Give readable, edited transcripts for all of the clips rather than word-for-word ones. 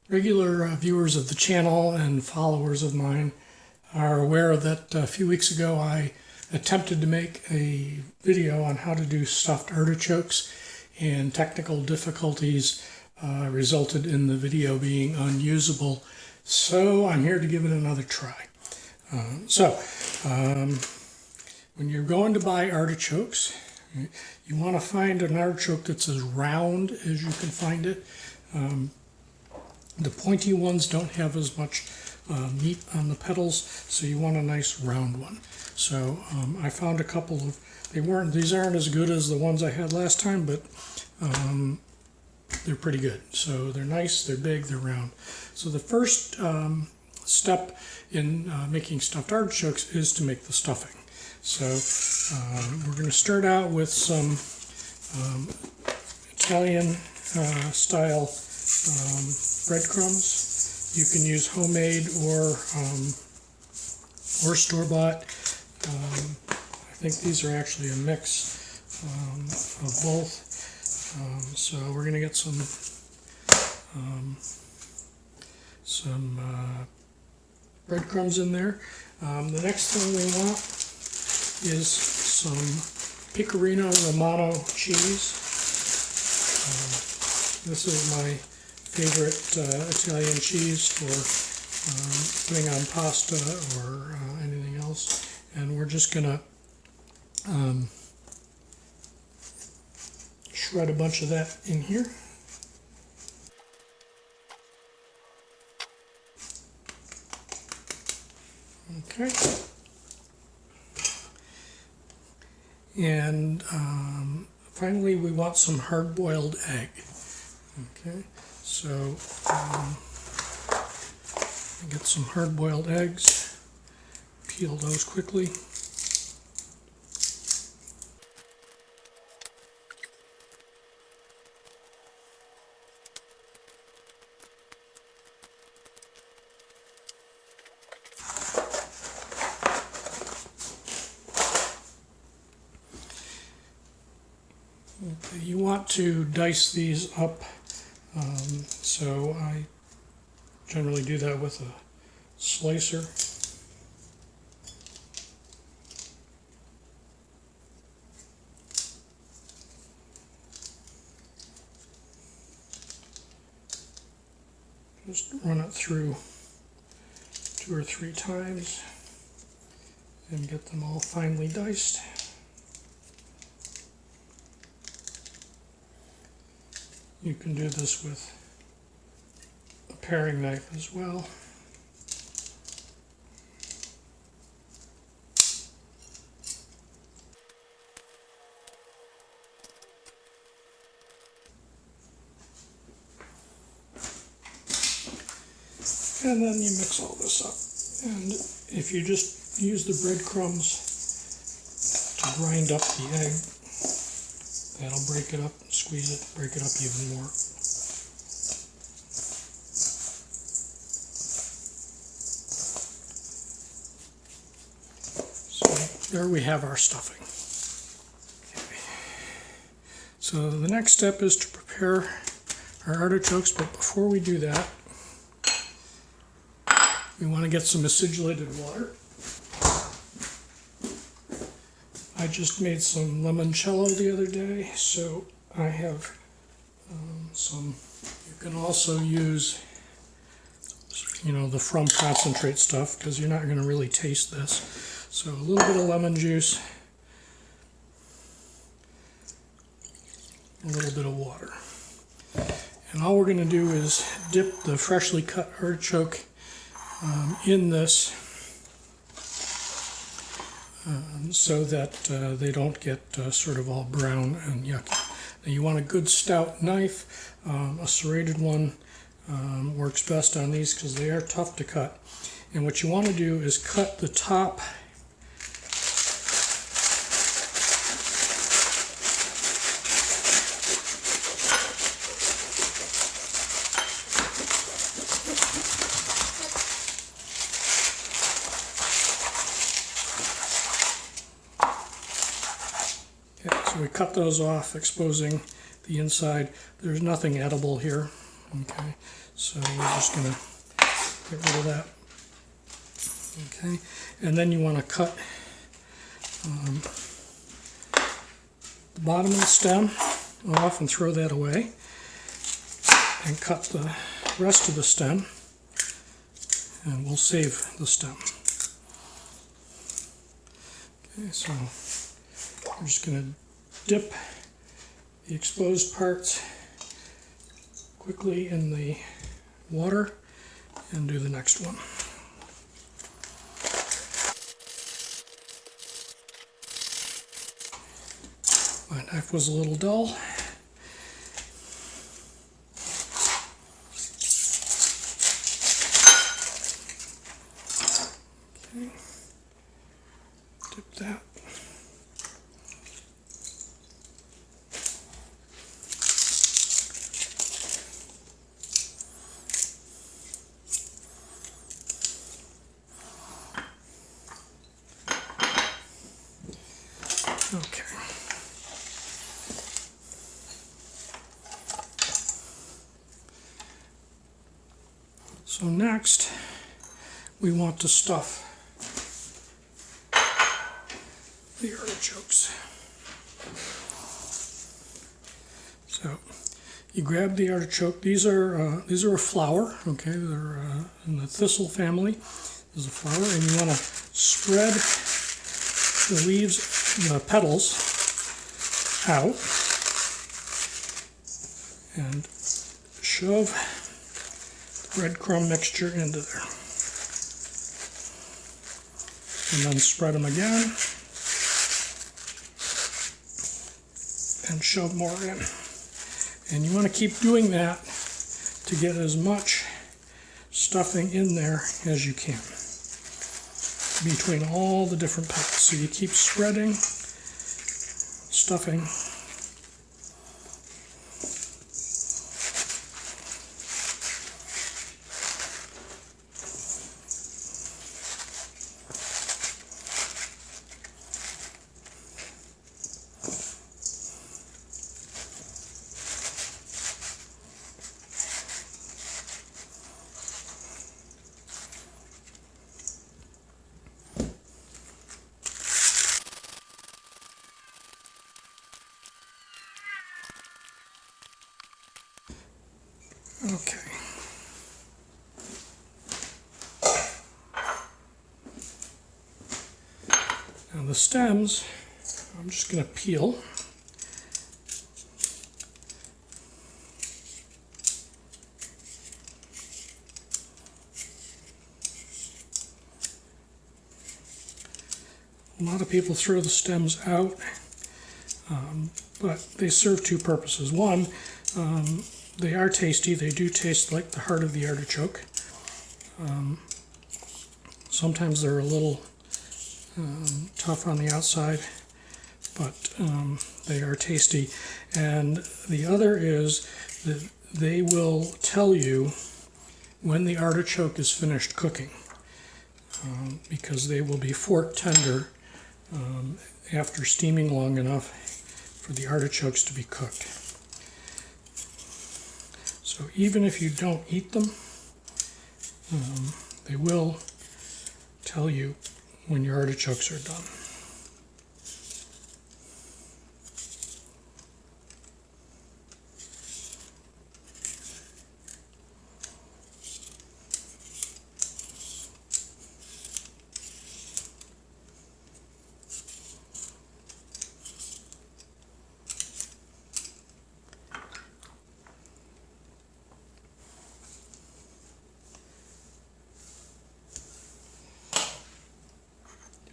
Regular viewers of the channel and followers of mine are aware that a few weeks ago I attempted to make a video on how to do stuffed artichokes, and technical difficulties resulted in the video being unusable. So I'm here to give it another try. When you're going to buy artichokes, you want to find an artichoke that's as round as you can find it. The pointy ones don't have as much meat on the petals, so you want a nice round one. So I found a couple of, these aren't as good as the ones I had last time, but they're pretty good. So they're nice, they're big, they're round. So the first step in making stuffed artichokes is to make the stuffing. So we're going to start out with some Italian style breadcrumbs. You can use homemade or store-bought. I think these are actually a mix of both. So we're going to get some breadcrumbs in there. The next thing we want is some Pecorino Romano cheese. This is my favorite Italian cheese for putting on pasta or anything else. And we're just going to shred a bunch of that in here. Okay. And finally, we want some hard-boiled egg. Okay, so get some hard-boiled eggs, peel those quickly. Okay, you want to dice these up, so I generally do that with a slicer. Just run it through 2 or 3 times and get them all finely diced. You can do this with a paring knife as well. And then you mix all this up. And if you just use the breadcrumbs to grind up the egg, that'll break it up, squeeze it, break it up even more. So there we have our stuffing. Okay. So the next step is to prepare our artichokes, but before we do that, we want to get some acidulated water. I just made some limoncello the other day, so I have some. You can also use, the from concentrate stuff, because you're not going to really taste this. So a little bit of lemon juice, a little bit of water. And all we're going to do is dip the freshly cut artichoke in this so that they don't get sort of all brown and yucky. Now you want a good stout knife. A serrated one works best on these because they are tough to cut. And what you want to do is cut the top So we cut those off, exposing the inside. There's nothing edible here. Okay, so we're just going to get rid of that. Okay, and then you want to cut the bottom of the stem off and throw that away, and cut the rest of the stem, and we'll save the stem. Okay, so I'm just going to dip the exposed parts quickly in the water and do the next one. My knife was a little dull. Okay. Dip that. Okay. So next, we want to stuff the artichokes. So you grab the artichoke. These are a flower. Okay, they're in the thistle family. There's a flower, and you want to spread the leaves, the petals, out, and shove the breadcrumb mixture into there. And then spread them again, and shove more in. And you want to keep doing that to get as much stuffing in there as you can between all the different petals. So you keep spreading, stuffing. Okay. Now the stems, I'm just going to peel. A lot of people throw the stems out, but they serve two purposes. One, they are tasty. They do taste like the heart of the artichoke. Sometimes they're a little tough on the outside, but they are tasty. And the other is that they will tell you when the artichoke is finished cooking, because they will be fork tender after steaming long enough for the artichokes to be cooked. So even if you don't eat them, they will tell you when your artichokes are done.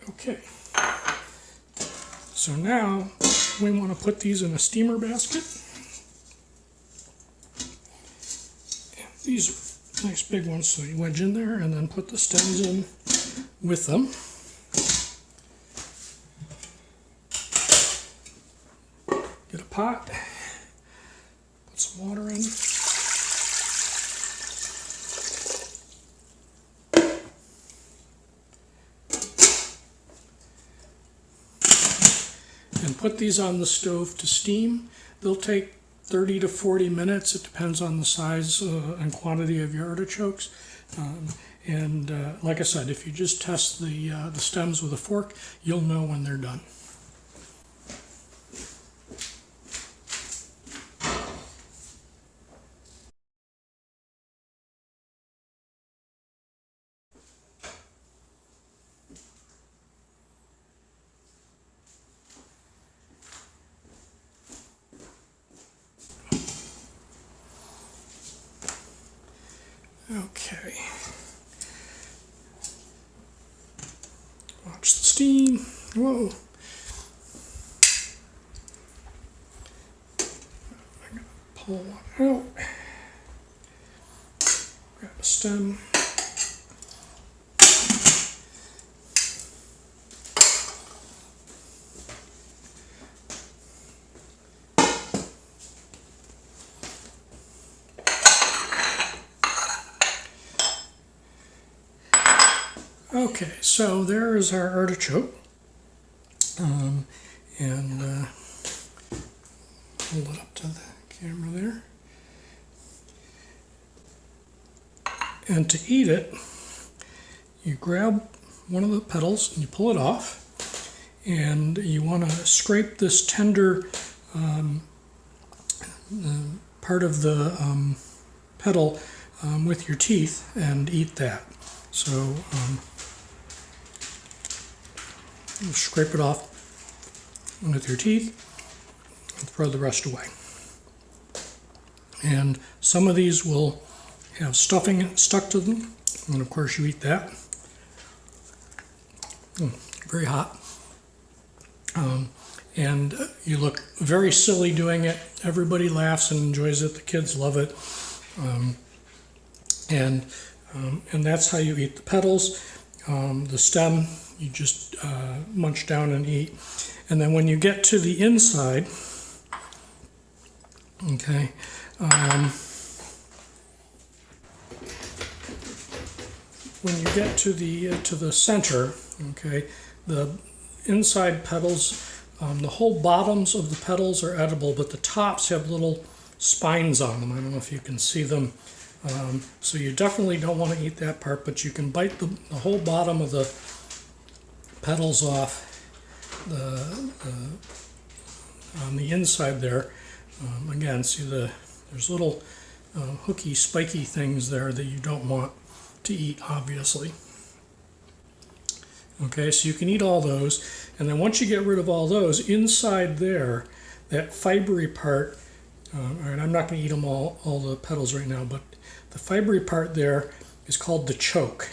Okay, so now we want to put these in a steamer basket. These are nice big ones, so you wedge in there and then put the stems in with them. Get a pot, put some water in. And put these on the stove to steam. They'll take 30 to 40 minutes. It depends on the size and quantity of your artichokes. Like I said, if you just test the stems with a fork, you'll know when they're done. Okay. Watch the steam. Whoa. I'm going to pull one out. Grab a stem. Okay, so there is our artichoke, and hold it up to the camera there. And to eat it, you grab one of the petals and you pull it off, and you want to scrape this tender part of the petal with your teeth and eat that. So you scrape it off with your teeth and throw the rest away. And some of these will have stuffing stuck to them, and of course you eat that. Very hot. And you look very silly doing it. Everybody laughs and enjoys it. The kids love it. And that's how you eat the petals. The stem, you just munch down and eat. And then when you get to the inside, okay, when you get to the center, okay, the inside petals, the whole bottoms of the petals are edible, but the tops have little spines on them. I don't know if you can see them. So you definitely don't want to eat that part, but you can bite the whole bottom of the petals off on the inside there. Again, see there's little hooky, spiky things there that you don't want to eat, obviously. Okay, so you can eat all those, and then once you get rid of all those, inside there, that fibery part, all right, I'm not going to eat them all the petals right now, but the fibery part there is called the choke.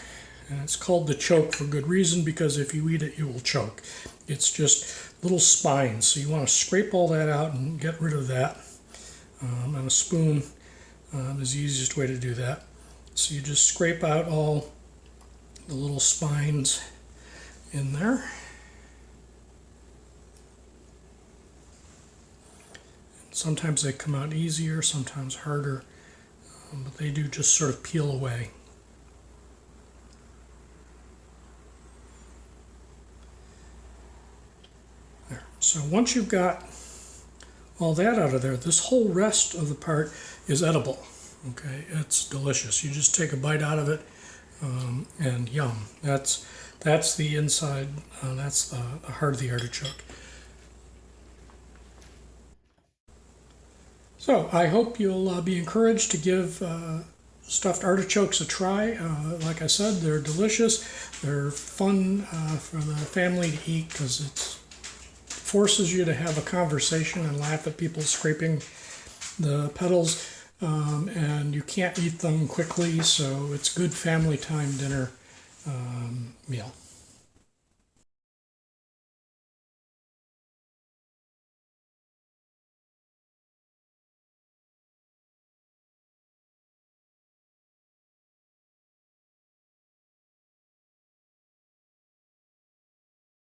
And it's called the choke for good reason, because if you eat it, you will choke. It's just little spines, so you want to scrape all that out and get rid of that. And a spoon is the easiest way to do that. So you just scrape out all the little spines in there. Sometimes they come out easier, sometimes harder, but they do just sort of peel away. There. So once you've got all that out of there, this whole rest of the part is edible. Okay, it's delicious. You just take a bite out of it, and yum. That's the inside. That's the heart of the artichoke. So I hope you'll be encouraged to give stuffed artichokes a try. Like I said, they're delicious. They're fun for the family to eat because it forces you to have a conversation and laugh at people scraping the petals. And you can't eat them quickly, so it's good family time dinner meal.